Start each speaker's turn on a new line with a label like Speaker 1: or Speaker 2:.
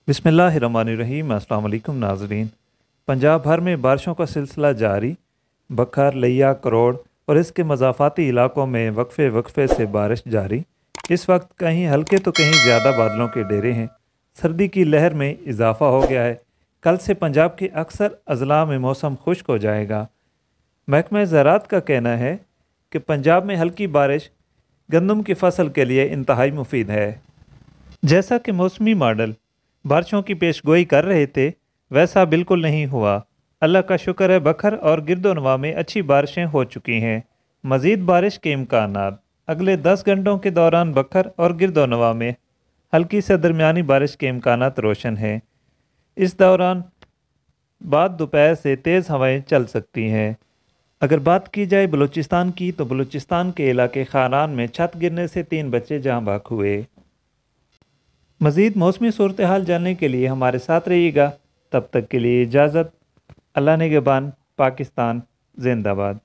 Speaker 1: बिस्मिल्लाहिर्रहमानिर्रहीम। अस्सलाम वालेकुम नाज़रीन। पंजाब भर में बारिशों का सिलसिला जारी। बखर, लिया, करोड़ और इसके मज़ाफ़ाती इलाकों में वक्फे वक्फे से बारिश जारी। इस वक्त कहीं हल्के तो कहीं ज़्यादा बादलों के डेरे हैं। सर्दी की लहर में इजाफ़ा हो गया है। कल से पंजाब के अक्सर अजला में मौसम खुश्क हो जाएगा। महकमा ज़राअत का कहना है कि पंजाब में हल्की बारिश गंदम की फसल के लिए इंतहाई मुफीद है। जैसा कि मौसमी मॉडल बारिशों की पेशगोई कर रहे थे, वैसा बिल्कुल नहीं हुआ। अल्लाह का शुक्र है, बखर और गिरदोनवा में अच्छी बारिशें हो चुकी हैं। मज़ीद बारिश के इम्कानात अगले 10 घंटों के दौरान बखर और गिरदोनवा में हल्की से दरमियानी बारिश के इम्कानात रोशन हैं। इस दौरान बाद दोपहर से तेज़ हवाएं चल सकती हैं। अगर बात की जाए बलूचिस्तान की, तो बलूचिस्तान के इलाके खारान में छत गिरने से 3 बच्चे जहाँ बहक हुए। मज़ीद मौसमी सूरत हाल जानने के लिए हमारे साथ रहिएगा। तब तक के लिए इजाज़त। अल्लाह निगहबान। पाकिस्तान जिंदाबाद।